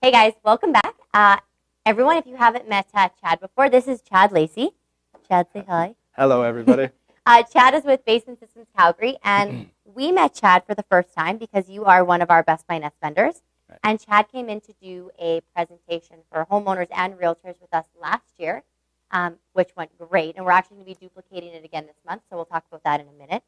Hey guys, welcome back. Everyone, if you haven't met Chad before, this is Chad Lacey. Chad, say hi. Hello, everybody. Chad is with Basement Systems Calgary, and we met Chad for the first time because you are one of our Best Buy Nest vendors. Right. And Chad came in to do a presentation for homeowners and realtors with us last year, which went great. And we're actually going to be duplicating it again this month, so we'll talk about that in a minute.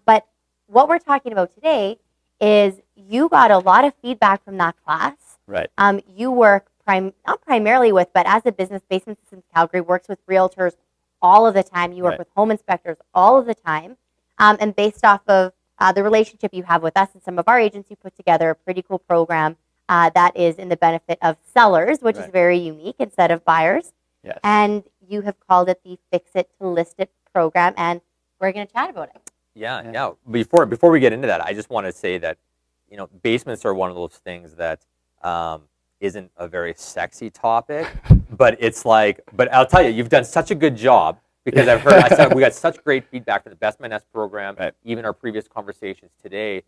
But what we're talking about today is you got a lot of feedback from that class. Right. You work not primarily with, but as a business, Basement Systems Calgary works with realtors all of the time. You work with home inspectors all of the time. And based off of the relationship you have with us and some of our agents, you put together a pretty cool program that is in the benefit of sellers, which is very unique instead of buyers. Yes. And you have called it the Fix It to List It program, and we're going to chat about it. Yeah. Before we get into that, I just want to say that, basements are one of those things that isn't a very sexy topic, but I'll tell you, you've done such a good job because I said we got such great feedback from the Best Buy Nest program, even our previous conversations today.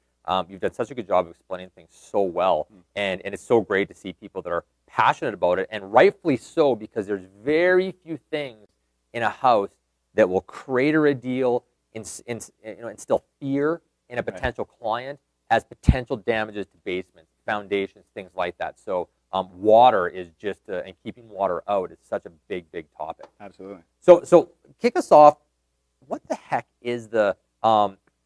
You've done such a good job of explaining things so well, and it's so great to see people that are passionate about it, and rightfully so, because there's very few things in a house that will crater a deal, instill fear in a potential client as potential damages to basements, foundations, things like that. So water is just, and keeping water out is such a big, big topic. Absolutely. So kick us off. What the heck is the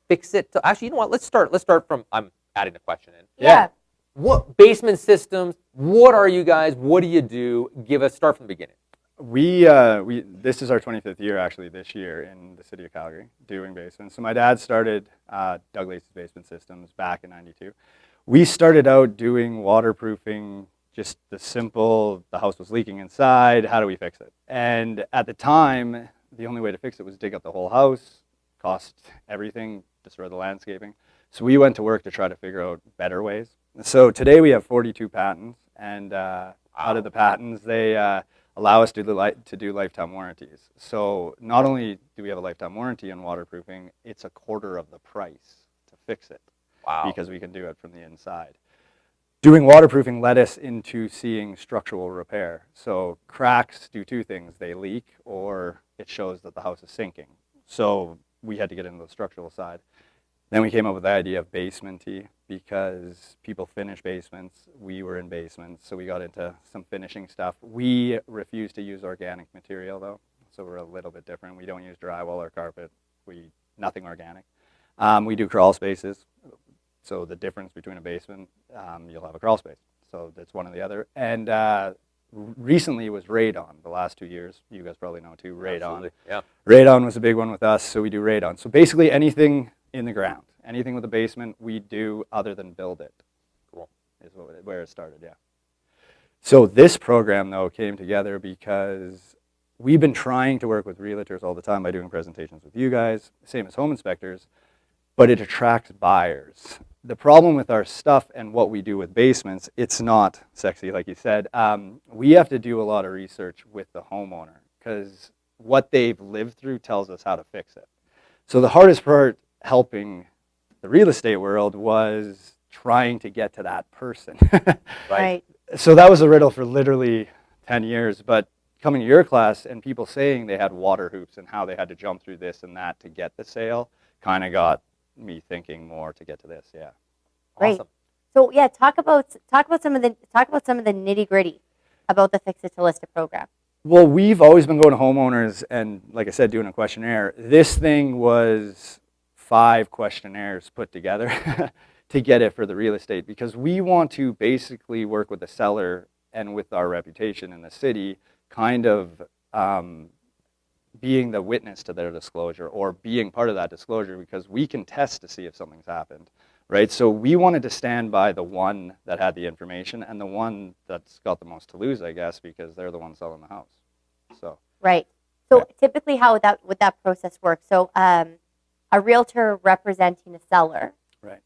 Fix It? Actually, you know what? Let's start from. I'm adding a question in. Yeah. What Basement Systems? What are you guys? What do you do? Start from the beginning. We this is our 25th year actually this year in the city of Calgary doing basements. So my dad started Doug Lacey's Basement Systems back in '92. We started out doing waterproofing, just the simple, the house was leaking inside, how do we fix it? And at the time, the only way to fix it was dig up the whole house, cost everything, destroy the landscaping. So we went to work to try to figure out better ways. So today we have 42 patents, and out of the patents, they allow us to do lifetime warranties. So not only do we have a lifetime warranty on waterproofing, it's a quarter of the price to fix it. Wow. Because we can do it from the inside. Doing waterproofing led us into seeing structural repair. So cracks do two things. They leak, or it shows that the house is sinking. So we had to get into the structural side. Then we came up with the idea of basement-y because people finish basements. We were in basements, so we got into some finishing stuff. We refuse to use organic material, though, so we're a little bit different. We don't use drywall or carpet. Nothing organic. We do crawl spaces. So the difference between a basement, you'll have a crawl space. So that's one or the other. And recently it was radon. The last 2 years, you guys probably know too, radon. Absolutely. Yeah. Radon was a big one with us, so we do radon. So basically anything in the ground, anything with a basement, we do other than build it. Cool. Is where it started, yeah. So this program, though, came together because we've been trying to work with realtors all the time by doing presentations with you guys, same as home inspectors, but it attracts buyers. The problem with our stuff and what we do with basements, it's not sexy, like you said. We have to do a lot of research with the homeowner because what they've lived through tells us how to fix it. So the hardest part helping the real estate world was trying to get to that person. Right. So that was a riddle for literally 10 years, but coming to your class and people saying they had water hoops and how they had to jump through this and that to get the sale kind of got me thinking more to get to this. Yeah. Great. Awesome. So yeah, talk about some of the nitty gritty about the Fix It to List It program. Well, we've always been going to homeowners and, like I said, doing a questionnaire. This thing was 5 questionnaires put together to get it for the real estate because we want to basically work with the seller and with our reputation in the city, kind of being the witness to their disclosure or being part of that disclosure because we can test to see if something's happened, right? So we wanted to stand by the one that had the information and the one that's got the most to lose, I guess, because they're the ones selling the house. So right. So typically how would that process work? So a realtor representing a seller, right?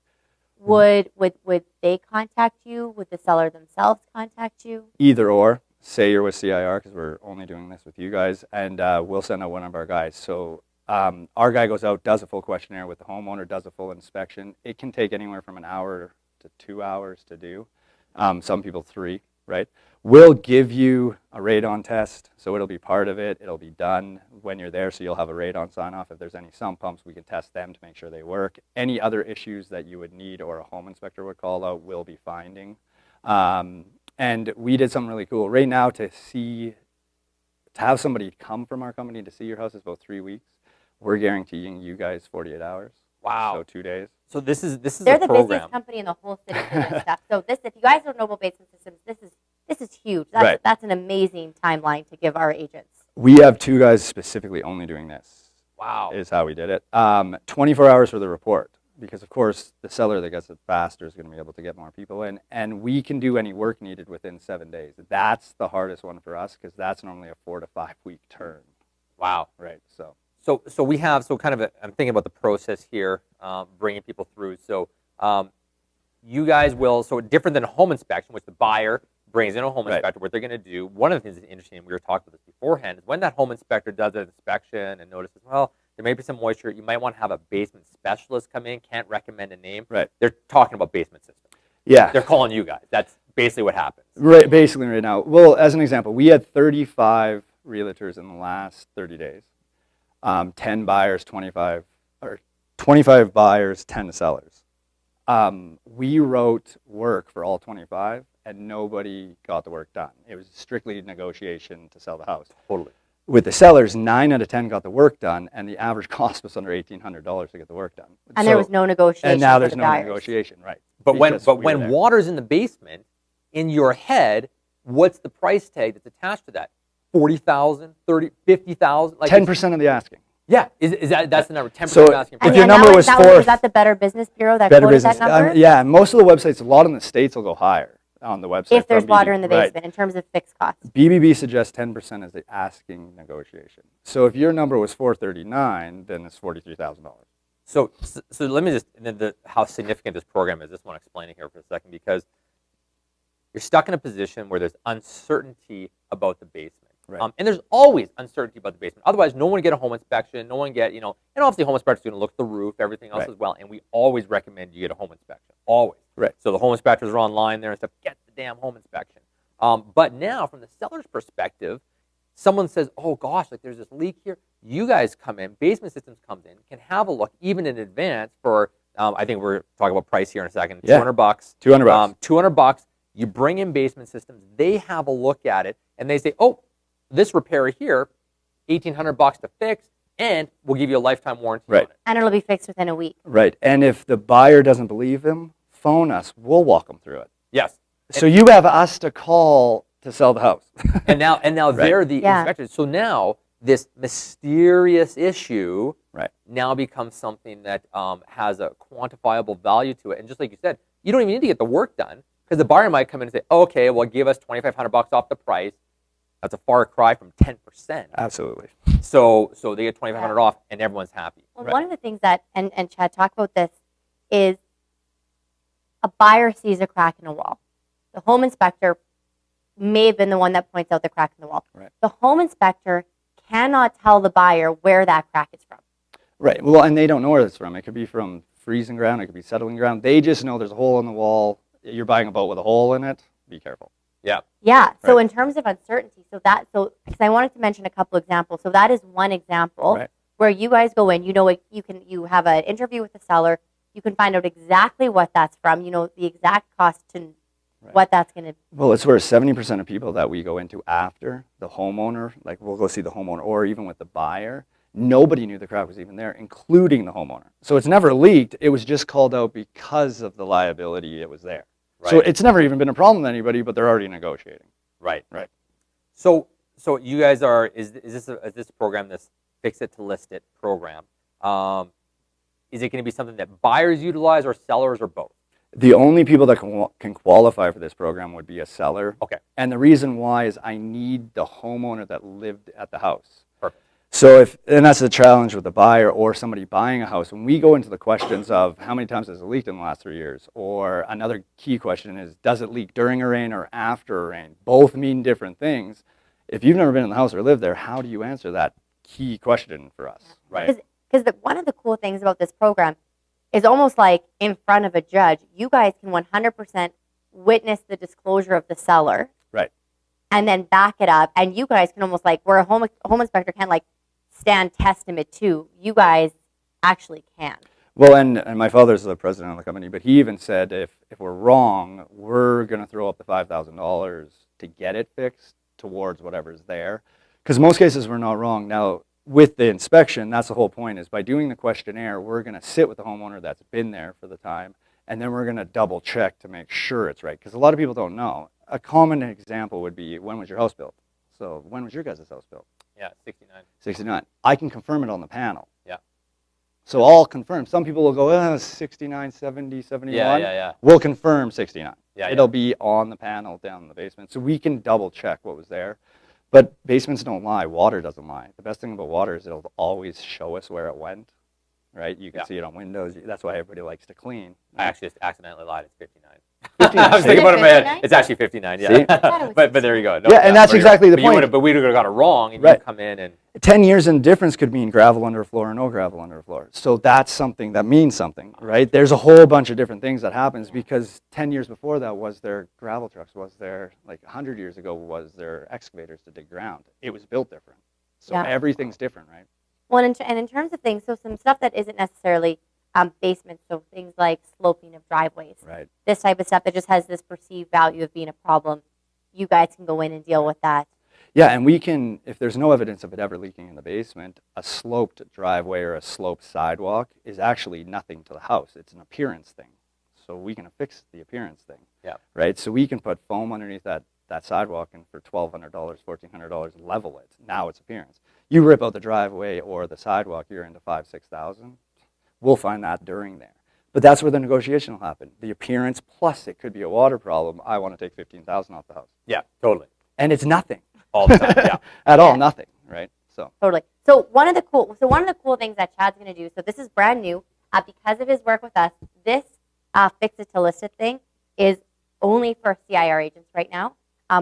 Would they contact you? Would the seller themselves contact you? Either or. Say you're with CIR because we're only doing this with you guys, and we'll send out one of our guys. So our guy goes out, does a full questionnaire with the homeowner, does a full inspection. It can take anywhere from an hour to 2 hours to do. Some people 3. right? We'll give you a radon test, so it'll be part of it. It'll be done when you're there, so you'll have a radon sign-off. If there's any sump pumps, we can test them to make sure they work. Any other issues that you would need or a home inspector would call out, we'll be finding. And we did something really cool. Right now, to have somebody come from our company to see your house is about 3 weeks. We're guaranteeing you guys 48 hours. Wow. So 2 days. So this is They're a the program. busiest company in the whole city for this stuff. So this, if you guys don't know about Basement Systems, this is huge. Right. That's an amazing timeline to give our agents. We have 2 guys specifically only doing this. Wow. Is how we did it. 24 hours for the report, because of course the seller that gets it faster is going to be able to get more people in, and we can do any work needed within 7 days. That's the hardest one for us, because that's normally a 4 to 5 week turn. Wow. Right. So we have, I'm thinking about the process here, bringing people through. So you guys will, so different than a home inspection, which the buyer brings in a home inspector, what they're going to do, one of the things that's interesting, and we were talking about this beforehand, is when that home inspector does an inspection and notices, well, there may be some moisture, you might want to have a basement specialist come in, can't recommend a name. Right. They're talking about Basement Systems. Yeah. They're calling you guys. That's basically what happens. Right. Basically right now. Well, as an example, we had 35 realtors in the last 30 days. 10 buyers, 25 buyers, 10 sellers. We wrote work for all 25, and nobody got the work done. It was strictly negotiation to sell the house. Totally. With the sellers, 9 out of 10 got the work done, and the average cost was under $1,800 to get the work done. And there was no negotiation. And now for there's the no buyers. negotiation, right? But when Because we were there. water's in the basement, in your head, what's the price tag that's attached to that? 40,000, 30, 50,000, like 10% of the asking. Yeah, that's the number? 10% So of asking if price. your number was was that the Better Business Bureau that Better quoted Business. that number? Yeah, most of the websites, a lot in the States will go higher on the website. If there's from water BBB. in the Right. basement in terms of fixed costs. BBB suggests 10% as the asking negotiation. So if your number was 439, then it's $43,000. So let me just, how significant this program is, just want to explain it here for a second, because you're stuck in a position where there's uncertainty about the basement. Right. And there's always uncertainty about the basement. Otherwise, no one would get a home inspection, no one get, and obviously home inspector's going to look at the roof, everything else Right. as well, and we always recommend you get a home inspection, always. Right. So the home inspectors are online there and stuff, get the damn home inspection. But now, from the seller's perspective, someone says, oh gosh, like there's this leak here. You guys come in, Basement Systems comes in, can have a look even in advance for, I think we're talking about price here in a second, Yeah. $200. $200. $200. You bring in Basement Systems, they have a look at it, and they say, oh, this repair here, $1,800 to fix, and we'll give you a lifetime warranty Right. on it. And it'll be fixed within a week. Right. And if the buyer doesn't believe him, phone us. We'll walk them through it. Yes. So you have us to call to sell the house. And now Right. they're the Yeah. inspectors. So now this mysterious issue Right. now becomes something that has a quantifiable value to it. And just like you said, you don't even need to get the work done, because the buyer might come in and say, oh, okay, well, give us $2,500 off the price. That's a far cry from 10%. Absolutely. So they get $2,500 off, and everyone's happy. Well, Right. one of the things that, and Chad, talk about this, is a buyer sees a crack in a wall. The home inspector may have been the one that points out the crack in the wall. Right. The home inspector cannot tell the buyer where that crack is from. Right. Well, and they don't know where it's from. It could be from freezing ground. It could be settling ground. They just know there's a hole in the wall. You're buying a boat with a hole in it. Be careful. Yeah. Yeah. So Right. in terms of uncertainty, because I wanted to mention a couple examples. So that is one example Right. where you guys go in. You have an interview with the seller. You can find out exactly what that's from. You know the exact cost to Right. what that's going to. Well, it's where 70% of people that we go into after the homeowner, like we'll go see the homeowner, or even with the buyer, nobody knew the crack was even there, including the homeowner. So it's never leaked. It was just called out because of the liability it was there. So Right. it's never even been a problem to anybody, but they're already negotiating. Right. Right. So you guys are, is this program, this Fix It to List It program, is it going to be something that buyers utilize, or sellers, or both? The only people that can qualify for this program would be a seller. Okay. And the reason why is I need the homeowner that lived at the house. Perfect. So and that's the challenge with the buyer or somebody buying a house. When we go into the questions of how many times has it leaked in the last 3 years, or another key question is, does it leak during a rain or after a rain? Both mean different things. If you've never been in the house or lived there, how do you answer that key question for us? Right. Because one of the cool things about this program is almost like in front of a judge, you guys can 100% witness the disclosure of the seller. Right. And then back it up. And you guys can almost like, where a home inspector can like stand testament to, you guys actually can. Well, and my father's the president of the company, but he even said if we're wrong, we're going to throw up the $5,000 to get it fixed towards whatever's there. Because most cases we're not wrong. Now, with the inspection, that's the whole point, is by doing the questionnaire, we're going to sit with the homeowner that's been there for the time, and then we're going to double check to make sure it's right. Because a lot of people don't know. A common example would be, when was your house built? So when was your guys' house built? Yeah, 69. 69. I can confirm it on the panel. Yeah. So I'll confirm. Some people will go, 69, 70, 71. Yeah. We'll confirm 69. Yeah, It'll be on the panel down in the basement. So we can double check what was there. But basements don't lie. Water doesn't lie. The best thing about water is it'll always show us where it went, right? You can see it on windows. That's why everybody likes to clean. I actually just accidentally lied. It's 59. 59. I was thinking about it in my head. It's actually 59, yeah. See? but there you go. No, Yeah, and that's exactly the point. But we would have got it wrong, and Right. you come in and 10 years in difference could mean gravel under a floor or no gravel under a floor. So that's something that means something, right? There's a whole bunch of different things that happens, because 10 years before that, was there gravel trucks? Was there, like 100 years ago, was there excavators to dig ground? It was built different. So Yeah. everything's different, right? Well, and in terms of things, so some stuff that isn't necessarily basements, so things like sloping of driveways, Right. this type of stuff that just has this perceived value of being a problem, you guys can go in and deal with that. Yeah, and we can, if there's no evidence of it ever leaking in the basement, a sloped driveway or a sloped sidewalk is actually nothing to the house. It's an appearance thing. So we can fix the appearance thing. Yeah. Right? So we can put foam underneath that sidewalk, and for $1,200, $1,400, level it. Now it's appearance. You rip out the driveway or the sidewalk, you're into $5,000, $6,000. We'll find that during there. But that's where the negotiation will happen. The appearance, plus it could be a water problem. I want to take $15,000 off the house. yeah, totally. And it's nothing. All the time, yeah. At all, Yeah. nothing, right? So Totally. So one of the cool things that Chad's going to do. So this is brand new because of his work with us. This fix it to list it thing is only for CIR agents right now,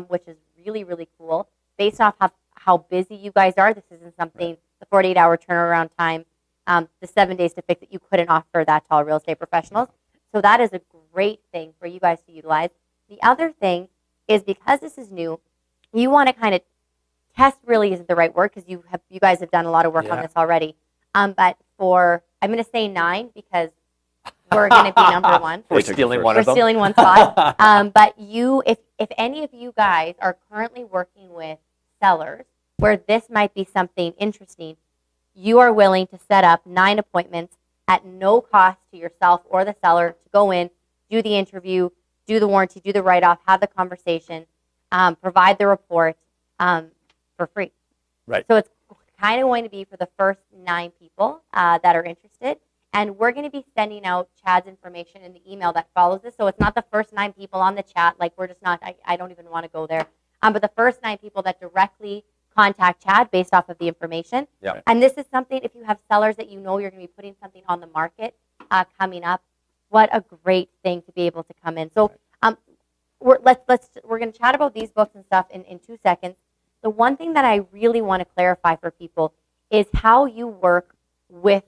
which is really, really cool. Based off how busy you guys are, this isn't something, the 48-hour turnaround time, the 7 days to fix it, you couldn't offer that to all real estate professionals. So that is a great thing for you guys to utilize. The other thing is, because this is new, you want to kind of test, really isn't the right word, because you guys have done a lot of work on this already. But I'm going to say 9 because we're going to be number 1. We're stealing one We're of them. stealing one spot. But if any of you guys are currently working with sellers where this might be something interesting, you are willing to set up 9 appointments at no cost to yourself or the seller to go in, do the interview, do the warranty, do the write-off, have the conversation, provide the report for free. Right. So it's kind of going to be for the first 9 people that are interested. And we're going to be sending out Chad's information in the email that follows this. So it's not the first 9 people on the chat. Like, we're just not, I don't even want to go there. But the first 9 people that directly contact Chad based off of the information. Yeah. And this is something, if you have sellers that you know you're going to be putting something on the market coming up, what a great thing to be able to come in. So we're going to chat about these books and stuff in 2 seconds. The one thing that I really want to clarify for people is how you work with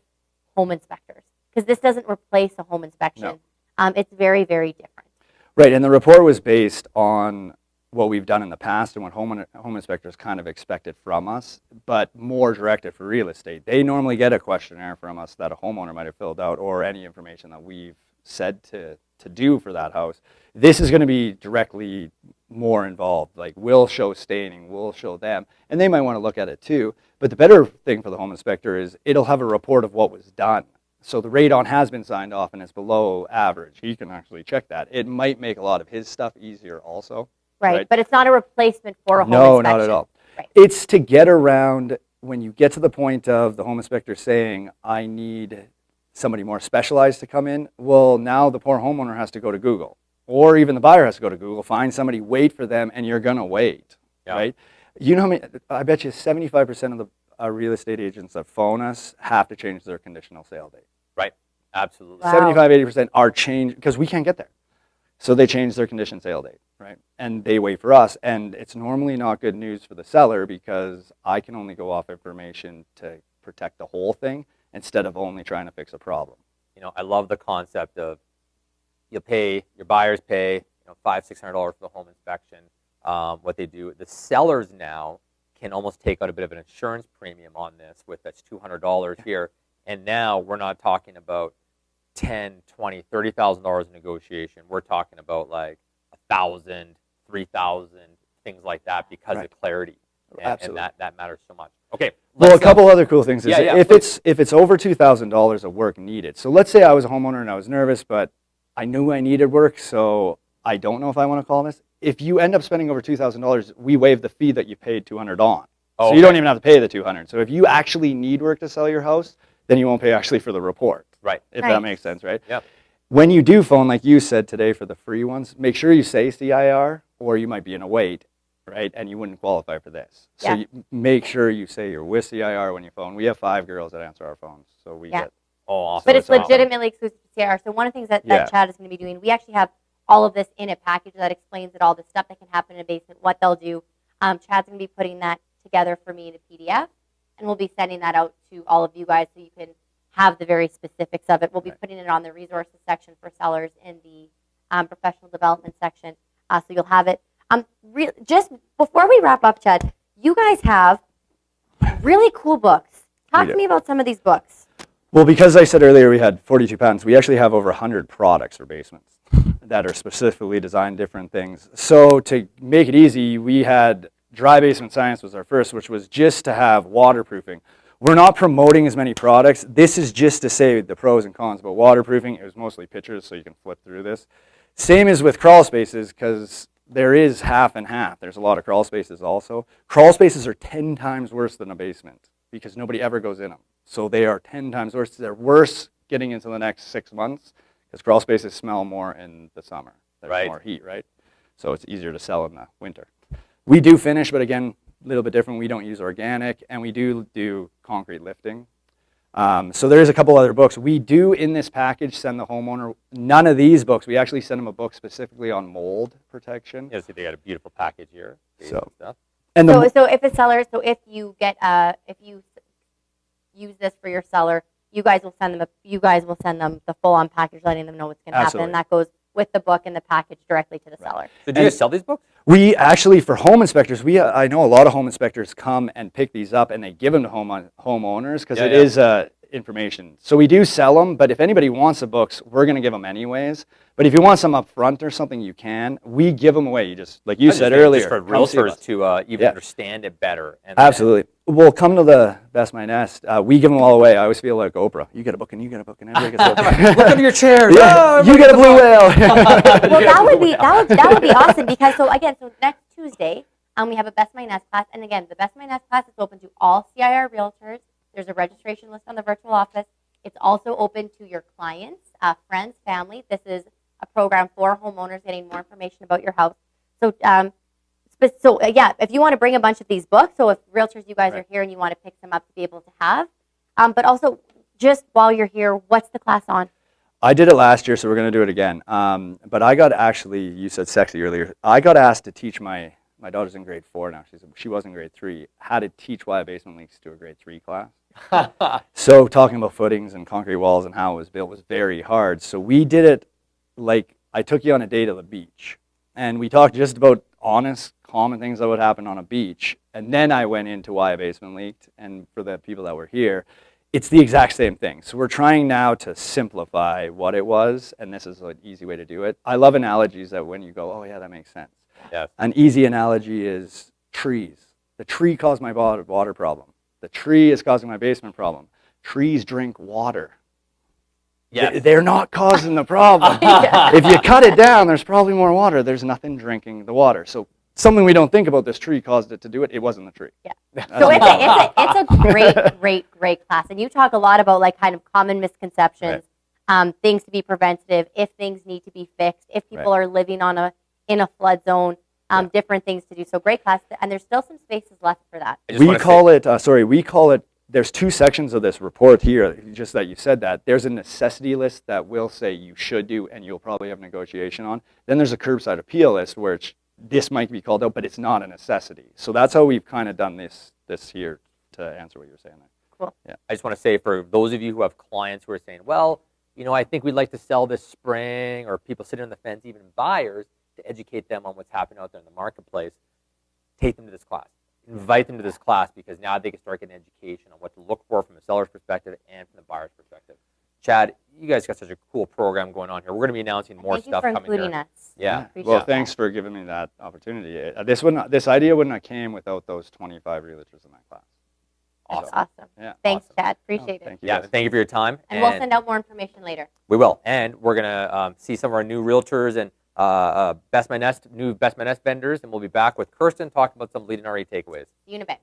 home inspectors, because this doesn't replace a home inspection. No. It's very, very different. Right, and the report was based on what we've done in the past and what home inspectors kind of expected from us, but more directed for real estate. They normally get a questionnaire from us that a homeowner might have filled out, or any information that we've said to do for that house. This is going to be directly more involved. Like, we'll show staining, we'll show them, and they might want to look at it too. But the better thing for the home inspector is it'll have a report of what was done. So the radon has been signed off and it's below average. He can actually check that. It might make a lot of his stuff easier also. Right, but it's not a replacement for a home No, inspection. not at all. Right. It's to get around when you get to the point of the home inspector saying, I need somebody more specialized to come in. Well, now the poor homeowner has to go to Google, or even the buyer has to go to Google, find somebody, wait for them, and you're going to wait, right? You know how many, I bet you 75% of the real estate agents that phone us have to change their conditional sale date. Right, absolutely. Wow. 75, 80% are changed because we can't get there. So they change their condition sale date, right? And they wait for us. And it's normally not good news for the seller, because I can only go off information to protect the whole thing instead of only trying to fix a problem. You know, I love the concept of you pay, your buyers pay, $500-$600 for the home inspection. What they do, the sellers now can almost take out a bit of an insurance premium on this with that's $200 here. And now we're not talking about $10, $20, $30,000 in negotiation. We're talking about like $1,000, $3,000, things like that because of clarity. And that matters so much. Okay. Well, a couple other cool things is if it's over $2,000 of work needed. So let's say I was a homeowner and I was nervous, but I knew I needed work, so I don't know if I want to call this. If you end up spending over $2,000, we waive the fee that you paid $200 on. So you don't even have to pay the $200. So if you actually need work to sell your house, then you won't pay actually for the report. Right. If that makes sense, right? Yeah. When you do phone, like you said today for the free ones, make sure you say CIR or you might be in a wait, right? And you wouldn't qualify for this. So you make sure you say you're with CIR when you phone. We have 5 girls that answer our phones. So we get... Oh, awesome. But it's legitimately exclusive to CIR. So one of the things that Chad is going to be doing, we actually have all of this in a package that explains it all, the stuff that can happen in a basement, what they'll do. Chad's going to be putting that together for me in a PDF, and we'll be sending that out to all of you guys so you can have the very specifics of it. We'll be putting it on the resources section for sellers in the professional development section, so you'll have it. Just before we wrap up, Chad, you guys have really cool books. Talk to me about some of these books. Well, because I said earlier we had 42 patents, we actually have over 100 products for basements that are specifically designed different things. So to make it easy, we had Dry Basement Science was our first, which was just to have waterproofing. We're not promoting as many products. This is just to say the pros and cons about waterproofing. It was mostly pictures, so you can flip through this. Same as with crawl spaces, because there is half and half. There's a lot of crawl spaces also. Crawl spaces are 10 times worse than a basement because nobody ever goes in them. So they are 10 times worse. They're worse getting into the next 6 months because crawl spaces smell more in the summer. There's more heat, right? So it's easier to sell in the winter. We do finish, but again, a little bit different. We don't use organic, and we do concrete lifting. So there's a couple other books. We do, in this package, send the homeowner, none of these books, we actually send them a book specifically on mold protection. Yeah, see, they got a beautiful package here. So, stuff. And so if a seller, if you get, if you use this for your seller, you guys will send them the full-on package, letting them know what's going to happen, and that goes with the book and the package directly to the seller. So do you guys sell these books? We actually, for home inspectors, I know a lot of home inspectors come and pick these up and they give them to homeowners because it is information. So we do sell them, but if anybody wants the books, we're going to give them anyways. But if you want some up front or something, you can. We give them away. You just, like you said earlier. Just for realtors to even understand it better. And absolutely. Well, come to the Best My Nest. We give them all away. I always feel like Oprah. You get a book and you get a book and everybody gets a book. Look under your chair. You get a blue whale. Well, that would be awesome because so next Tuesday we have a Best My Nest class, and again the Best My Nest class is open to all CIR realtors. There's a registration list on the virtual office. It's also open to your clients, friends, family. This is a program for homeowners getting more information about your house. So if you want to bring a bunch of these books, so if realtors, you guys are here and you want to pick some up to be able to have, but also just while you're here, what's the class on? I did it last year, so we're going to do it again. But I got you said sexy earlier. I got asked to teach my daughter's in grade 4 now. She was in grade 3. How to teach why a basement leaks to a grade 3 class. So talking about footings and concrete walls and how it was built was very hard. So we did it like I took you on a date to the beach. And we talked just about honest, common things that would happen on a beach. And then I went into why a basement leaked. And for the people that were here, it's the exact same thing. So we're trying now to simplify what it was. And this is an easy way to do it. I love analogies that when you go, oh yeah, that makes sense. Yes. An easy analogy is trees. The tree caused my water problem. The tree is causing my basement problem. Trees drink water. Yes. They're not causing the problem. If you cut it down, there's probably more water. There's nothing drinking the water. So something we don't think about, this tree caused it to do it. It wasn't the tree. Yeah. So it's a great class. And you talk a lot about like kind of common misconceptions, things to be preventative, if things need to be fixed, if people are living in a flood zone, different things to do. So great class. And there's still some spaces left for that. We call it, there's 2 sections of this report here, just that you said that. There's a necessity list that will say you should do and you'll probably have negotiation on. Then there's a curbside appeal list where this might be called out, but it's not a necessity. So that's how we've kind of done this here to answer what you're saying there. Cool. Yeah. I just want to say for those of you who have clients who are saying, well, I think we'd like to sell this spring, or people sitting on the fence, even buyers, to educate them on what's happening out there in the marketplace, take them to this class. Invite them to this class, because now they can start getting education on what to look for from a seller's perspective and from the buyer's perspective. Chad, you guys got such a cool program going on here. We're going to be announcing more stuff coming here. Thank you for including us. Yeah. Appreciate Well, that. thanks for giving me that opportunity. This idea wouldn't have came without those 25 realtors in that class. That's Awesome. awesome. Yeah. Thanks, Awesome. Chad. Appreciate it. Thank you. Yeah, guys. thank you for your time. And we'll send out more information later. We will. And we're going to see some of our new realtors and new Best My Nest vendors. And we'll be back with Kirsten talking about some leading RE takeaways. See you in a bit.